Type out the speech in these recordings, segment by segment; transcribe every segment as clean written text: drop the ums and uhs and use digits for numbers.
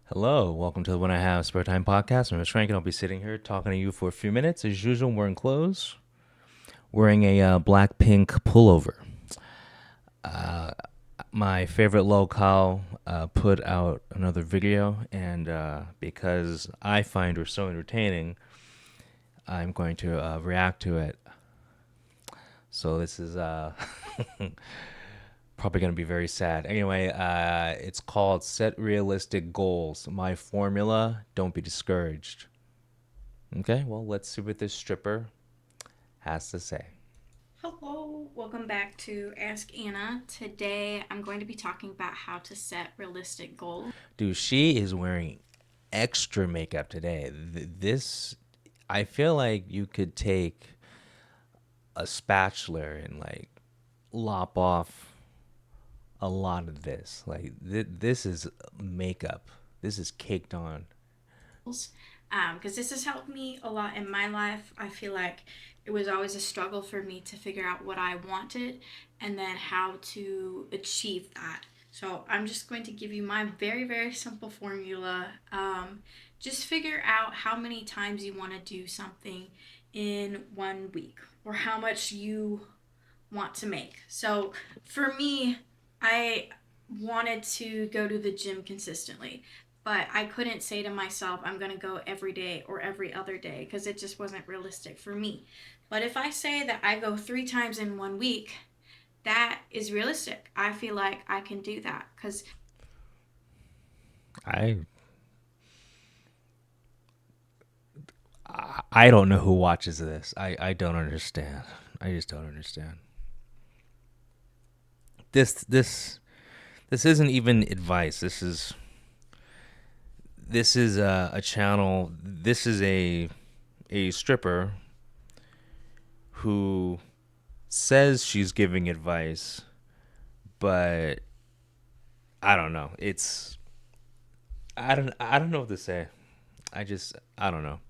Hello, welcome to the When I Have Spare Time podcast. My name is Frank, and I'll be sitting here talking to you for a few minutes. As usual, I'm wearing clothes, wearing a black pink pullover. My favorite lolcow put out another video, and because I find her so entertaining, I'm going to react to it. So this is probably going to be very sad. Anyway, it's called Set Realistic Goals. My formula, don't be discouraged. Okay, well, let's see what this stripper has to say. Hello, welcome back to Ask Anna. Today I'm going to be talking about how to set realistic goals. Dude, she is wearing extra makeup today. I feel like you could take a spatula and like lop off a lot of this. Like, this is makeup. This is caked on. Because this has helped me a lot in my life. I feel like it was always a struggle for me to figure out what I wanted and then how to achieve that. So I'm just going to give you my very, very simple formula. Just figure out how many times you want to do something in 1 week or how much you want to make. So for me, I wanted to go to the gym consistently, but I couldn't say to myself, I'm going to go every day or every other day because it just wasn't realistic for me. But if I say that I go 3 times in 1 week, that is realistic. I feel like I can do that because I I don't know who watches this. I don't understand. I just don't understand. This isn't even advice. This is a channel. This is a stripper who says she's giving advice, but I don't know. I don't know what to say. I don't know.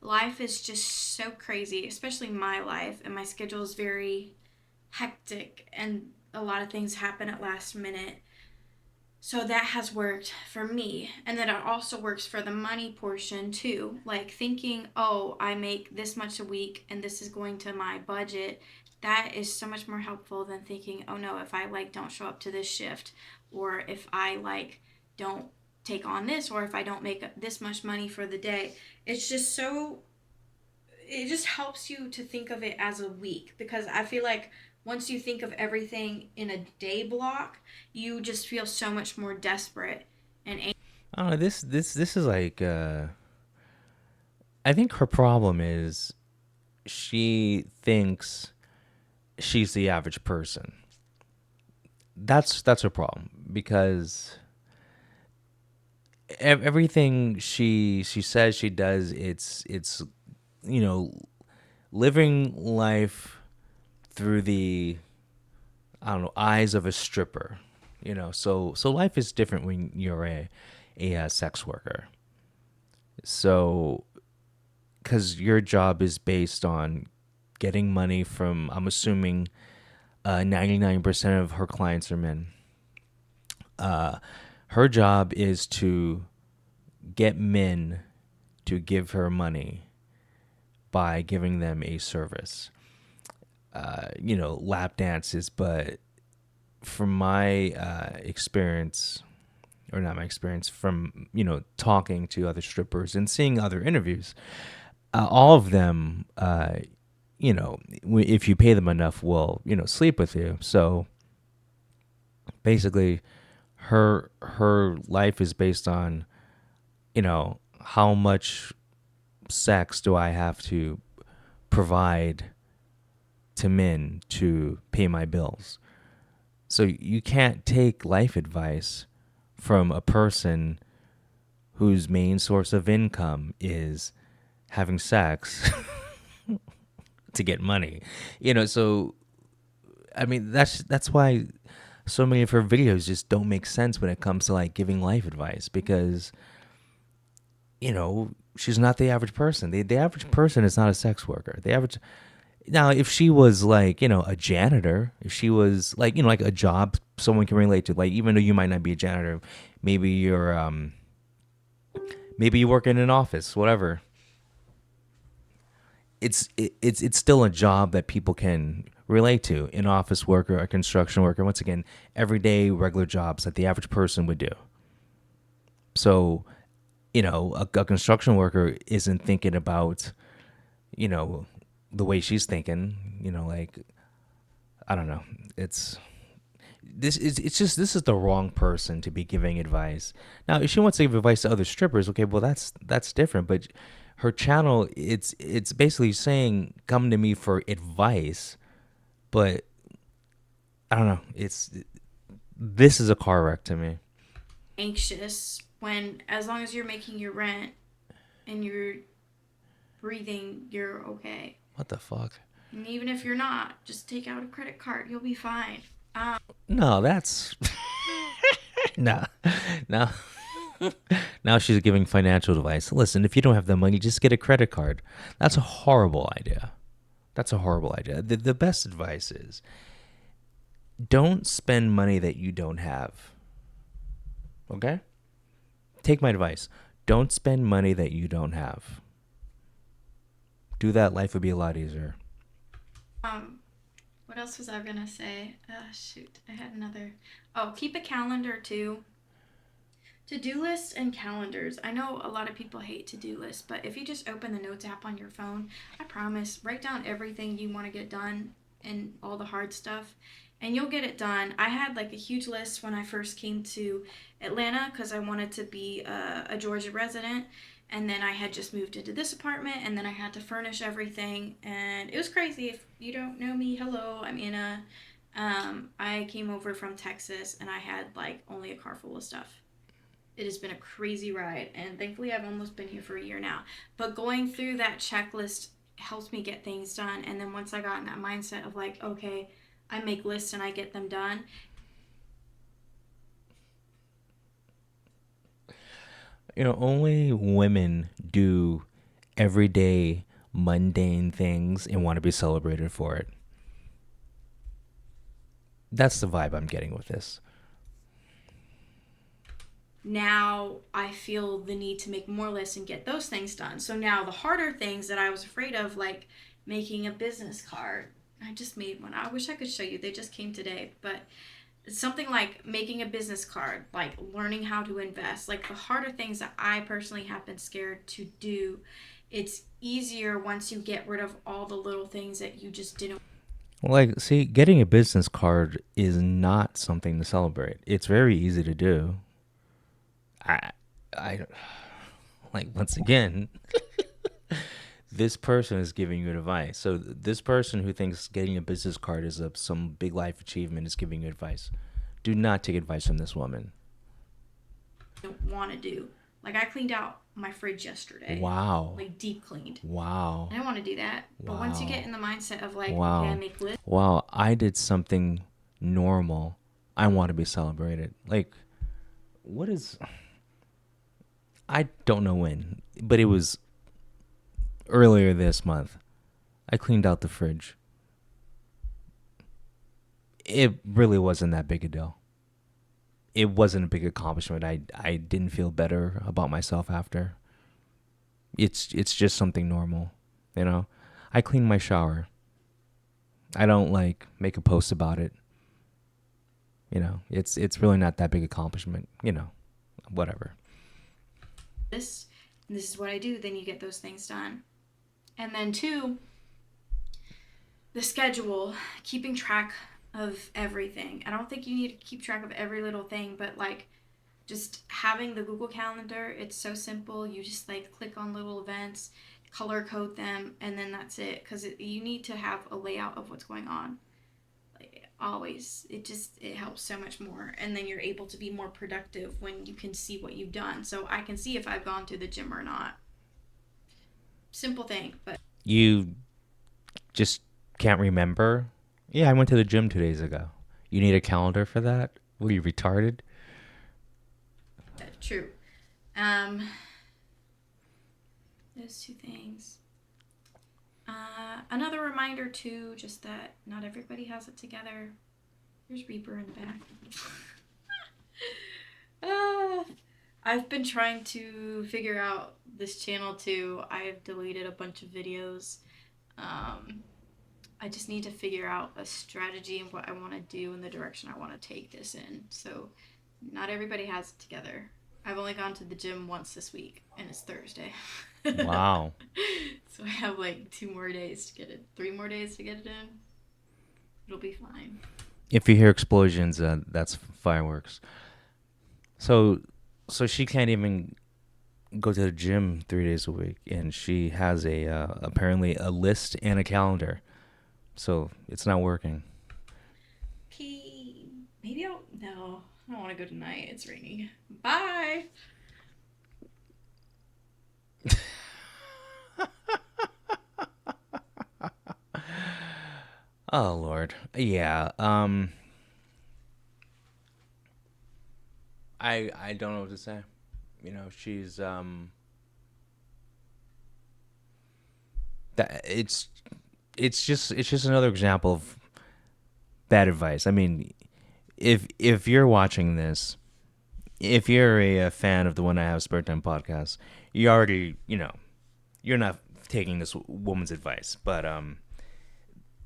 life is just so crazy, especially my life, and my schedule is very hectic, and a lot of things happen at last minute. So that has worked for me. And then it also works for the money portion too. Like thinking, oh, I make this much a week and this is going to my budget. That is so much more helpful than thinking, oh no, if I like don't show up to this shift or if I like don't take on this or if I don't make this much money for the day. It's just so it just helps you to think of it as a week because I feel like once you think of everything in a day block, you just feel so much more desperate and I don't know. This is like. I think her problem is she thinks she's the average person. That's her problem because everything she says she does, it's you know living life through the, I don't know, eyes of a stripper. So life is different when you're a sex worker. So because your job is based on getting money from, I'm assuming, 99% of her clients are men. Her job is to get men to give her money by giving them a service. Lap dances, but from my experience, or not my experience, from, talking to other strippers and seeing other interviews, all of them, if you pay them enough, will, sleep with you. So basically, her life is based on, how much sex do I have to provide to men to pay my bills. So you can't take life advice from a person whose main source of income is having sex to get money. So I mean that's why so many of her videos just don't make sense when it comes to like giving life advice because she's not the average person. The average person is not a sex worker. The average Now, if she was like, a janitor, if she was like, like a job someone can relate to, like even though you might not be a janitor, maybe maybe you work in an office, whatever. It's still a job that people can relate to. An office worker, a construction worker, once again, everyday regular jobs that the average person would do. So, a construction worker isn't thinking about, you know, the way she's thinking, like I don't know. It's it's just this is the wrong person to be giving advice. Now, if she wants to give advice to other strippers, okay, well that's different. But her channel, it's basically saying, "Come to me for advice." But I don't know. This is a car wreck to me. Anxious when, as long as you're making your rent and you're breathing, you're okay. What the fuck? And even if you're not, just take out a credit card. You'll be fine. No, that's no, no. Now she's giving financial advice. Listen, if you don't have the money, just get a credit card. That's a horrible idea. That's a horrible idea. The best advice is don't spend money that you don't have. Okay? Take my advice. Don't spend money that you don't have. Do that, life would be a lot easier. Um, what else was I gonna say? Shoot, I had another. Oh, keep a calendar too. To-do lists and calendars. I know a lot of people hate to-do lists, but if you just open the notes app on your phone, I promise, write down everything you want to get done and all the hard stuff, and you'll get it done. I had like a huge list when I first came to Atlanta because I wanted to be a Georgia resident, and then I had just moved into this apartment, and then I had to furnish everything, and it was crazy. If you don't know me, hello, I'm Anna. I came over from Texas, and I had like only a car full of stuff. It has been a crazy ride, and thankfully I've almost been here for a year now. But going through that checklist helps me get things done, and then once I got in that mindset of like, okay, I make lists and I get them done. Only women do everyday mundane things and want to be celebrated for it. That's the vibe I'm getting with this. Now I feel the need to make more lists and get those things done. So now the harder things that I was afraid of, like making a business card, I just made one. I wish I could show you. They just came today, but something like making a business card, like learning how to invest, like the harder things that I personally have been scared to do, it's easier once you get rid of all the little things that you just didn't. Like, see, getting a business card is not something to celebrate. It's very easy to do. I, I, like, once again, this person is giving you advice. So this person who thinks getting a business card is some big life achievement is giving you advice. Do not take advice from this woman. Want to do. Like I cleaned out my fridge yesterday, Wow. like deep cleaned. I Wow. didn't want to do that, but once you get Wow. in the mindset of like, okay, I Wow. make lists. Wow. I did something normal. I want to be celebrated. Like, what is. I don't know when, but it was earlier this month. I cleaned out the fridge. It really wasn't that big a deal. It wasn't a big accomplishment. I didn't feel better about myself after. It's just something normal, you know. I cleaned my shower. I don't like make a post about it. It's really not that big accomplishment. Whatever. This, and this is what I do. Then you get those things done. And then two, the schedule, keeping track of everything. I don't think you need to keep track of every little thing, but like just having the Google Calendar, it's so simple. You just like click on little events, color code them, and then that's it. Because you need to have a layout of what's going on. Like always, it helps so much more, and then you're able to be more productive when you can see what you've done. So I can see if I've gone to the gym or not. Simple thing, but You just can't remember. Yeah, I went to the gym 2 days ago. You need a calendar for that? Were you retarded? true. Um, those two things. Another reminder too, just that not everybody has it together. There's Reaper in the back. uh, I've been trying to figure out this channel too. I've deleted a bunch of videos. Um, I just need to figure out a strategy and what I want to do and the direction I want to take this in. So, not everybody has it together. I've only gone to the gym once this week, and it's Thursday. Wow. So I have like 2 more days to get it, 3 more days to get it in. It'll be fine. If you hear explosions, that's fireworks. So, so she can't even go to the gym 3 days a week, and she has a apparently a list and a calendar. So it's not working. Maybe I'll. No, I don't want to go tonight. It's raining. Bye. Oh Lord, yeah. I don't know what to say. You know, she's that it's just another example of bad advice. I mean, if you're watching this, if you're a fan of the One I Have Spare Time podcast, you already you're not taking this woman's advice. But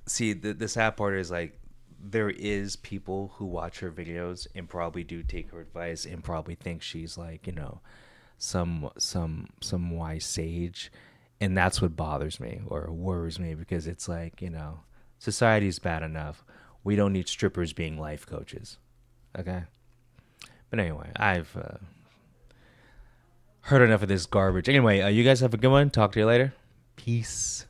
see, the sad part is like there is people who watch her videos and probably do take her advice and probably think she's like some wise sage, and that's what bothers me or worries me because it's like society's bad enough. We don't need strippers being life coaches. Okay, but anyway, I've heard enough of this garbage. Anyway, you guys have a good one. Talk to you later. Peace.